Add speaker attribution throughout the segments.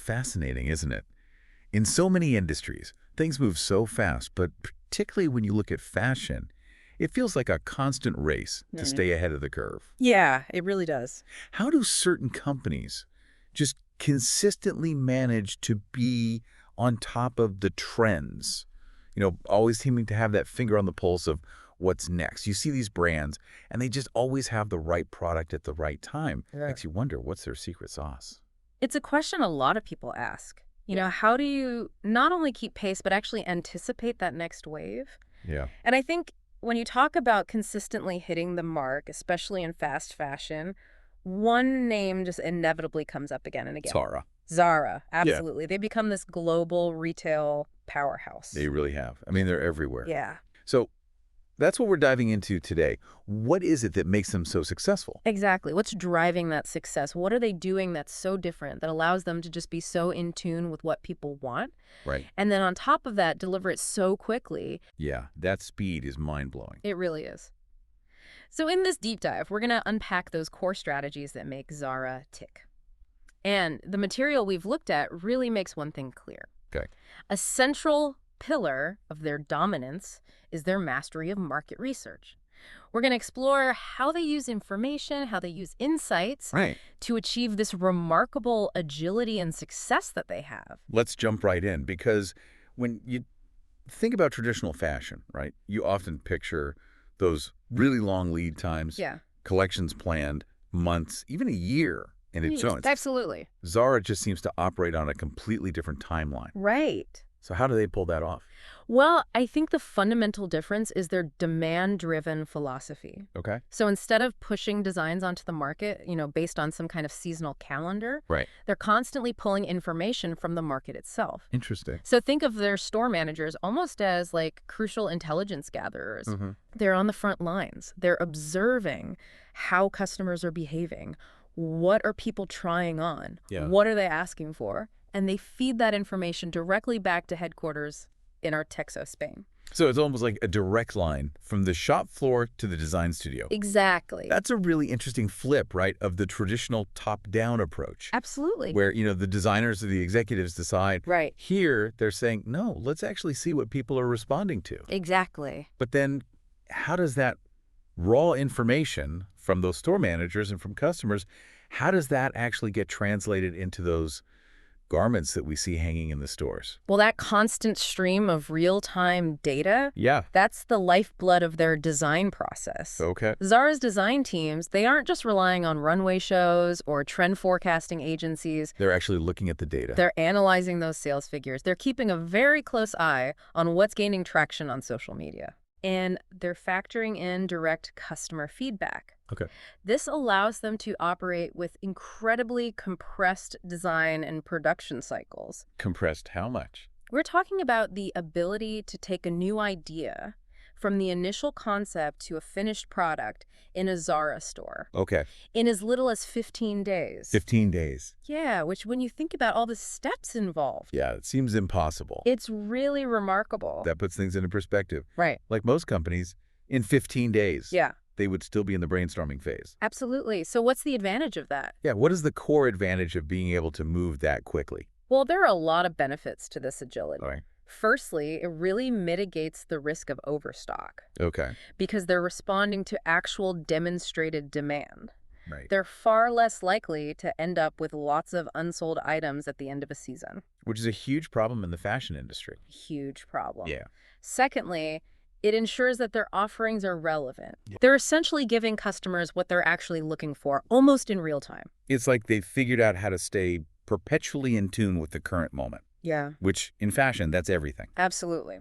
Speaker 1: fascinating, isn't it? In so many industries, things move so fast, but particularly when you look at fashion, it feels like a constant race to stay ahead of the curve.
Speaker 2: Yeah, it really does.
Speaker 1: How do certain companies just consistently manage to be on top of the trends? Always seeming to have that finger on the pulse of what's next. You see these brands, and they just always have the right product at the right time.
Speaker 2: Yeah.
Speaker 1: Makes you wonder, what's their secret sauce?
Speaker 2: It's a question a lot of people ask.
Speaker 1: Yeah.
Speaker 2: How do you not only keep pace, but actually anticipate that next wave?
Speaker 1: Yeah.
Speaker 2: And I think when you talk about consistently hitting the mark, especially in fast fashion, one name just inevitably comes up again and again. Zara, absolutely. They become this global retail powerhouse.
Speaker 1: They really have. I mean, they're everywhere.
Speaker 2: Yeah.
Speaker 1: So that's what we're diving into today. What is it that makes them so successful?
Speaker 2: Exactly. What's driving that success? What are they doing that's so different that allows them to just be so in tune with what people want?
Speaker 1: Right.
Speaker 2: And then on top of that, deliver it so quickly.
Speaker 1: Yeah, that speed is mind-blowing.
Speaker 2: It really is. So in this deep dive, we're going to unpack those core strategies that make Zara tick. And the material we've looked at really makes one thing clear.
Speaker 1: Okay.
Speaker 2: A central pillar of their dominance is their mastery of market research. We're going to explore how they use information, how they use insights to achieve this remarkable agility and success that they have.
Speaker 1: Let's jump right in, because when you think about traditional fashion, right, you often picture those really long lead times, collections planned, months, even a year in advance.
Speaker 2: Absolutely.
Speaker 1: Zara just seems to operate on a completely different timeline.
Speaker 2: Right.
Speaker 1: So how do they pull that off?
Speaker 2: Well, I think the fundamental difference is their demand-driven philosophy.
Speaker 1: Okay.
Speaker 2: So instead of pushing designs onto the market, based on some kind of seasonal calendar, they're constantly pulling information from the market itself.
Speaker 1: Interesting.
Speaker 2: So think of their store managers almost as like crucial intelligence gatherers. They're on the front lines. They're observing how customers are behaving. What are people trying on? What are they asking for? And they feed that information directly back to headquarters in Artexo, Spain.
Speaker 1: So it's almost like a direct line from the shop floor to the design studio.
Speaker 2: Exactly.
Speaker 1: That's a really interesting flip, right, of the traditional top-down approach.
Speaker 2: Absolutely.
Speaker 1: Where, the designers or the executives decide.
Speaker 2: Right.
Speaker 1: Here, they're saying, no, let's actually see what people are responding to.
Speaker 2: Exactly.
Speaker 1: But then how does that raw information from those store managers and from customers, how does that actually get translated into those garments that we see hanging in the stores?
Speaker 2: Well, that constant stream of real-time data, that's the lifeblood of their design process.
Speaker 1: Okay.
Speaker 2: Zara's design teams, they aren't just relying on runway shows or trend forecasting agencies.
Speaker 1: They're actually looking at the data.
Speaker 2: They're analyzing those sales figures. They're keeping a very close eye on what's gaining traction on social media. And they're factoring in direct customer feedback.
Speaker 1: Okay.
Speaker 2: This allows them to operate with incredibly compressed design and production cycles.
Speaker 1: Compressed how much?
Speaker 2: We're talking about the ability to take a new idea from the initial concept to a finished product in a Zara store.
Speaker 1: Okay.
Speaker 2: In as little as 15 days.
Speaker 1: 15 days.
Speaker 2: Yeah, which when you think about all the steps involved.
Speaker 1: Yeah, it seems impossible.
Speaker 2: It's really remarkable.
Speaker 1: That puts things into perspective.
Speaker 2: Right.
Speaker 1: Like most companies, in 15 days.
Speaker 2: Yeah.
Speaker 1: They would still be in the brainstorming phase.
Speaker 2: Absolutely. So what's the advantage of that?
Speaker 1: Yeah, what is the core advantage of being able to move that quickly?
Speaker 2: Well, there are a lot of benefits to this agility.
Speaker 1: All right.
Speaker 2: Firstly, it really mitigates the risk of overstock.
Speaker 1: Okay.
Speaker 2: Because they're responding to actual demonstrated demand.
Speaker 1: Right.
Speaker 2: They're far less likely to end up with lots of unsold items at the end of a season.
Speaker 1: Which is a huge problem in the fashion industry.
Speaker 2: Huge problem.
Speaker 1: Yeah.
Speaker 2: Secondly, it ensures that their offerings are relevant. They're essentially giving customers what they're actually looking for, almost in real time.
Speaker 1: It's like they've figured out how to stay perpetually in tune with the current moment.
Speaker 2: Yeah.
Speaker 1: Which, in fashion, that's everything.
Speaker 2: Absolutely.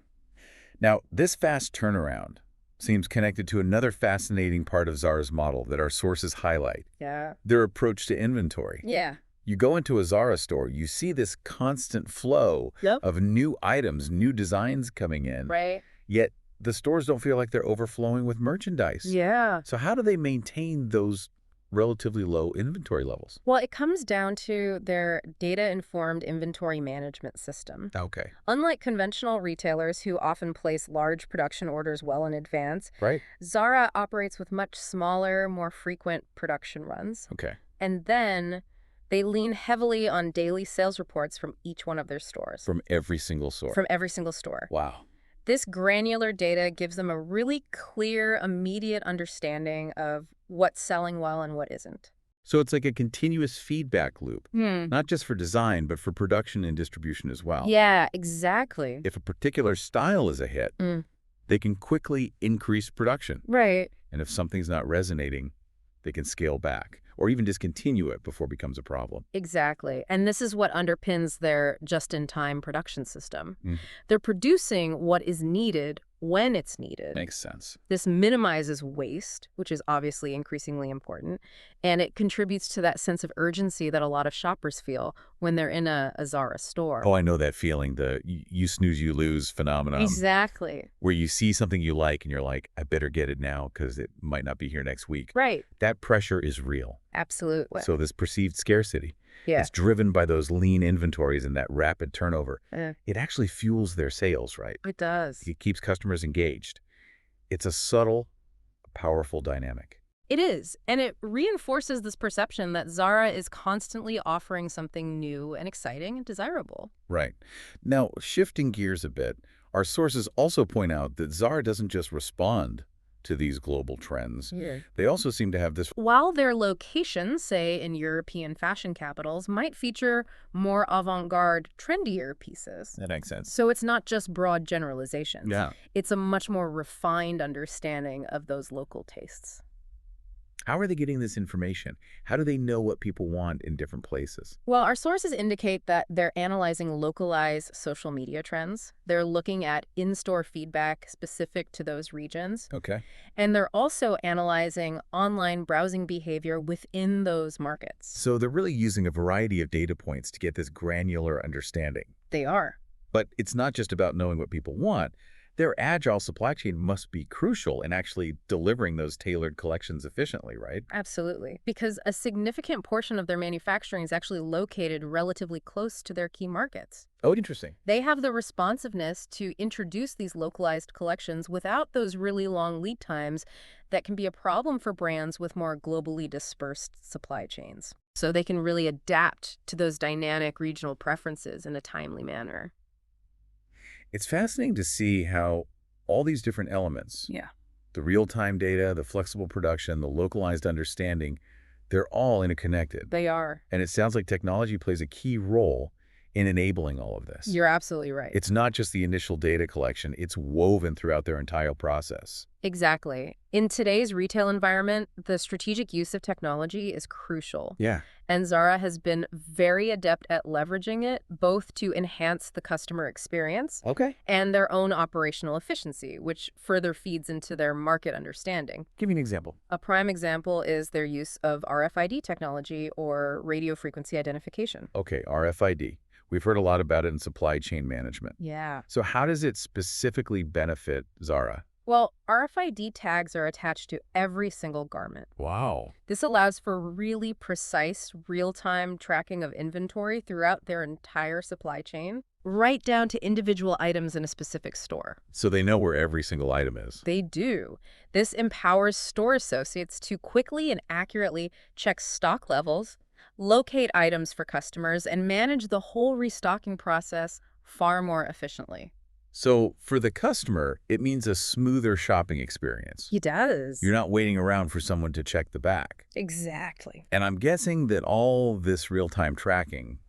Speaker 1: Now, this fast turnaround seems connected to another fascinating part of Zara's model that our sources highlight.
Speaker 2: Yeah.
Speaker 1: Their approach to inventory.
Speaker 2: Yeah.
Speaker 1: You go into a Zara store, you see this constant flow of new items, new designs coming in.
Speaker 2: Right.
Speaker 1: Yet the stores don't feel like they're overflowing with merchandise.
Speaker 2: Yeah.
Speaker 1: So how do they maintain those relatively low inventory levels?
Speaker 2: Well, it comes down to their data-informed inventory management system.
Speaker 1: Okay.
Speaker 2: Unlike conventional retailers who often place large production orders well in advance,
Speaker 1: Right.
Speaker 2: Zara operates with much smaller, more frequent production runs.
Speaker 1: Okay.
Speaker 2: And then They lean heavily on daily sales reports from each one of their stores.
Speaker 1: From every single store.
Speaker 2: From every single store.
Speaker 1: Wow.
Speaker 2: This granular data gives them a really clear, immediate understanding of what's selling well and what isn't.
Speaker 1: So it's like a continuous feedback loop, not just for design, but for production and distribution as well.
Speaker 2: Yeah, exactly.
Speaker 1: If a particular style is a hit, they can quickly increase production.
Speaker 2: Right.
Speaker 1: And if something's not resonating, they can scale back or even discontinue it before it becomes a problem.
Speaker 2: Exactly. And this is what underpins their just-in-time production system. They're producing what is needed when it's needed.
Speaker 1: Makes sense.
Speaker 2: This minimizes waste, which is obviously increasingly important, and it contributes to that sense of urgency that a lot of shoppers feel when they're in a Zara store.
Speaker 1: Oh, I know that feeling, the you snooze, you lose phenomenon.
Speaker 2: Exactly.
Speaker 1: Where you see something you like and you're like, I better get it now because it might not be here next week.
Speaker 2: Right.
Speaker 1: That pressure is real.
Speaker 2: Absolutely.
Speaker 1: So this perceived scarcity,
Speaker 2: Yeah.
Speaker 1: it's driven by those lean inventories and that rapid turnover. It actually fuels their sales, right?
Speaker 2: It does.
Speaker 1: It keeps customers engaged. It's a subtle, powerful dynamic.
Speaker 2: It is, and it reinforces this perception that Zara is constantly offering something new and exciting and desirable.
Speaker 1: Right. Now, shifting gears a bit, our sources also point out that Zara doesn't just respond to these global trends. They also seem to have this...
Speaker 2: While their locations, say in European fashion capitals, might feature more avant-garde, trendier pieces.
Speaker 1: That makes sense.
Speaker 2: So it's not just broad generalizations.
Speaker 1: Yeah.
Speaker 2: It's a much more refined understanding of those local tastes.
Speaker 1: How are they getting this information? How do they know what people want in different places?
Speaker 2: Well, our sources indicate that they're analyzing localized social media trends. They're looking at in-store feedback specific to those regions.
Speaker 1: Okay.
Speaker 2: And they're also analyzing online browsing behavior within those markets.
Speaker 1: So they're really using a variety of data points to get this granular understanding.
Speaker 2: They are.
Speaker 1: But it's not just about knowing what people want. Their agile supply chain must be crucial in actually delivering those tailored collections efficiently, right?
Speaker 2: Absolutely. Because a significant portion of their manufacturing is actually located relatively close to their key markets.
Speaker 1: Oh, interesting.
Speaker 2: They have the responsiveness to introduce these localized collections without those really long lead times that can be a problem for brands with more globally dispersed supply chains. So they can really adapt to those dynamic regional preferences in a timely manner.
Speaker 1: It's fascinating to see how all these different elements, the real-time data, the flexible production, the localized understanding, they're all interconnected.
Speaker 2: They are.
Speaker 1: And it sounds like technology plays a key role in enabling all of this.
Speaker 2: You're absolutely right.
Speaker 1: It's not just the initial data collection, it's woven throughout their entire process.
Speaker 2: Exactly. In today's retail environment, the strategic use of technology is crucial.
Speaker 1: Yeah.
Speaker 2: And Zara has been very adept at leveraging it, both to enhance the customer experience and their own operational efficiency, which further feeds into their market understanding.
Speaker 1: Give me an example.
Speaker 2: A prime example is their use of RFID technology, or radio frequency identification.
Speaker 1: Okay, RFID. We've heard a lot about it in supply chain management.
Speaker 2: Yeah.
Speaker 1: So how does it specifically benefit Zara?
Speaker 2: Well, RFID tags are attached to every single garment.
Speaker 1: Wow.
Speaker 2: This allows for really precise, real-time tracking of inventory throughout their entire supply chain, right down to individual items in a specific store.
Speaker 1: So they know where every single item is.
Speaker 2: They do. This empowers store associates to quickly and accurately check stock levels, locate items for customers, and manage the whole restocking process far more efficiently.
Speaker 1: So for the customer, it means a smoother shopping experience.
Speaker 2: It does.
Speaker 1: You're not waiting around for someone to check the back.
Speaker 2: Exactly.
Speaker 1: And I'm guessing that all this real-time tracking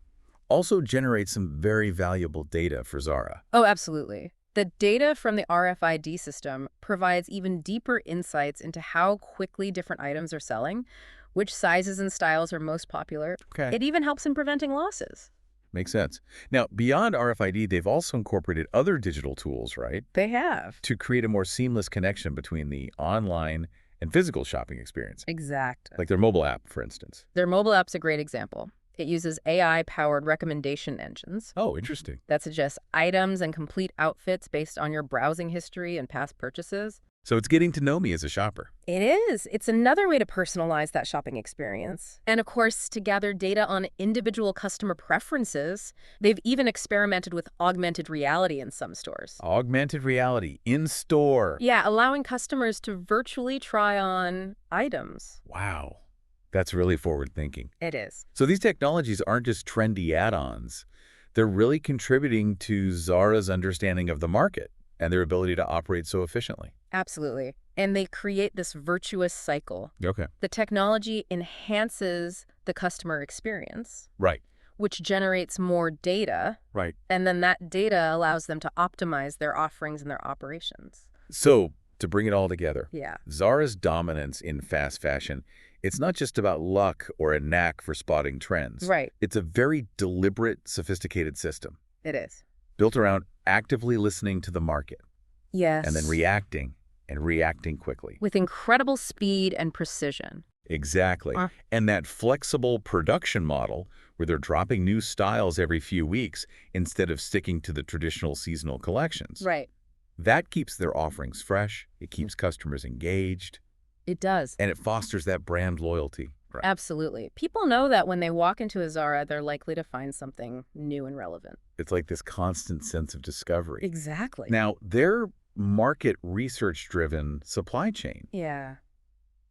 Speaker 1: also generates some very valuable data for Zara.
Speaker 2: Oh, absolutely. The data from the RFID system provides even deeper insights into how quickly different items are selling, which sizes and styles are most popular.
Speaker 1: Okay.
Speaker 2: It even helps in preventing losses.
Speaker 1: Makes sense. Now, beyond RFID, they've also incorporated other digital tools, right?
Speaker 2: They have.
Speaker 1: To create a more seamless connection between the online and physical shopping experience.
Speaker 2: Exactly.
Speaker 1: Like their mobile app, for instance.
Speaker 2: Their mobile app's a great example. It uses AI-powered recommendation engines
Speaker 1: Oh, interesting.
Speaker 2: that suggest items and complete outfits based on your browsing history and past purchases.
Speaker 1: So it's getting to know me as a shopper.
Speaker 2: It is. It's another way to personalize that shopping experience. And of course, to gather data on individual customer preferences, they've even experimented with augmented reality in some stores.
Speaker 1: Augmented reality in store.
Speaker 2: Yeah, allowing customers to virtually try on items.
Speaker 1: Wow. That's really forward-thinking.
Speaker 2: It is.
Speaker 1: So these technologies aren't just trendy add-ons. They're really contributing to Zara's understanding of the market and their ability to operate so efficiently.
Speaker 2: Absolutely. And they create this virtuous cycle.
Speaker 1: Okay.
Speaker 2: The technology enhances the customer experience,
Speaker 1: Right.
Speaker 2: which generates more data,
Speaker 1: Right.
Speaker 2: and then that data allows them to optimize their offerings and their operations.
Speaker 1: So to bring it all together,
Speaker 2: Yeah.
Speaker 1: Zara's dominance in fast fashion, it's not just about luck or a knack for spotting trends.
Speaker 2: Right.
Speaker 1: It's a very deliberate, sophisticated system
Speaker 2: It is.
Speaker 1: built around actively listening to the market
Speaker 2: Yes.
Speaker 1: and then reacting quickly.
Speaker 2: with incredible speed and precision.
Speaker 1: Exactly. And that flexible production model where they're dropping new styles every few weeks instead of sticking to the traditional seasonal collections.
Speaker 2: Right.
Speaker 1: That keeps their offerings fresh, it keeps customers engaged,
Speaker 2: It does.
Speaker 1: and it fosters that brand loyalty. Right.
Speaker 2: Absolutely. People know that when they walk into a Zara, they're likely to find something new and relevant.
Speaker 1: It's like this constant sense of discovery.
Speaker 2: Exactly.
Speaker 1: Now, their market research-driven supply chain,
Speaker 2: Yeah.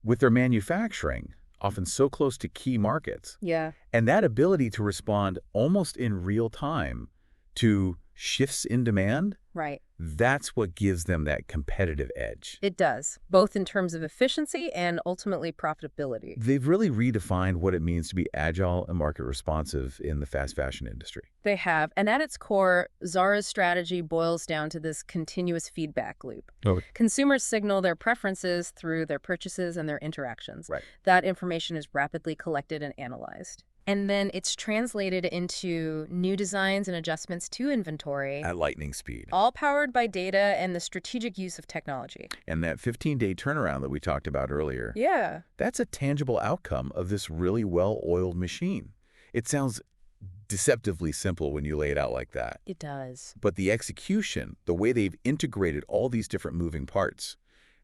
Speaker 1: with their manufacturing, often so close to key markets,
Speaker 2: Yeah.
Speaker 1: and that ability to respond almost in real time to shifts in demand,
Speaker 2: Right.
Speaker 1: that's what gives them that competitive edge.
Speaker 2: It does, both in terms of efficiency and ultimately profitability.
Speaker 1: They've really redefined what it means to be agile and market responsive in the fast fashion industry.
Speaker 2: They have. And at its core, Zara's strategy boils down to this continuous feedback loop.
Speaker 1: Oh.
Speaker 2: Consumers signal their preferences through their purchases and their interactions.
Speaker 1: Right.
Speaker 2: That information is rapidly collected and analyzed. And then it's translated into new designs and adjustments to inventory,
Speaker 1: At lightning speed.
Speaker 2: all powered by data and the strategic use of technology.
Speaker 1: And that 15-day turnaround that we talked about earlier,
Speaker 2: Yeah.
Speaker 1: that's a tangible outcome of this really well-oiled machine. It sounds deceptively simple when you lay it out like that.
Speaker 2: It does.
Speaker 1: But the execution, the way they've integrated all these different moving parts,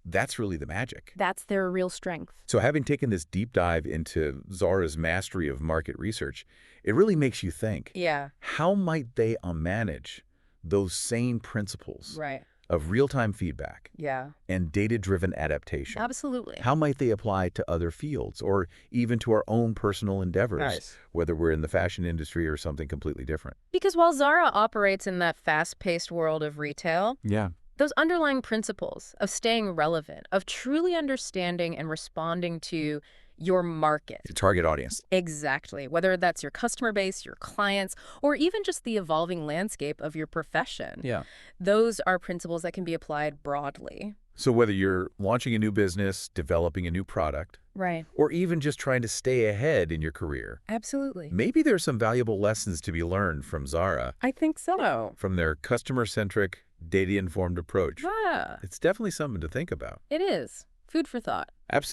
Speaker 1: that's really the magic.
Speaker 2: That's their real strength.
Speaker 1: So having taken this deep dive into Zara's mastery of market research, it really makes you think,
Speaker 2: Yeah.
Speaker 1: how might they manage those same principles
Speaker 2: Right.
Speaker 1: of real-time feedback
Speaker 2: Yeah.
Speaker 1: and data-driven adaptation?
Speaker 2: Absolutely.
Speaker 1: How might they apply to other fields or even to our own personal endeavors,
Speaker 2: Nice.
Speaker 1: whether we're in the fashion industry or something completely different?
Speaker 2: Because while Zara operates in that fast-paced world of retail,
Speaker 1: Yeah.
Speaker 2: those underlying principles of staying relevant, of truly understanding and responding to your market.
Speaker 1: Your target audience.
Speaker 2: Exactly. Whether that's your customer base, your clients, or even just the evolving landscape of your profession.
Speaker 1: Yeah.
Speaker 2: Those are principles that can be applied broadly.
Speaker 1: So whether you're launching a new business, developing a new product,
Speaker 2: Right.
Speaker 1: or even just trying to stay ahead in your career,
Speaker 2: Absolutely.
Speaker 1: maybe there's some valuable lessons to be learned from Zara,
Speaker 2: I think so.
Speaker 1: from their customer-centric, data-informed approach.
Speaker 2: Yeah,
Speaker 1: It's definitely something to think about.
Speaker 2: it is. Food for thought.
Speaker 1: Absolutely.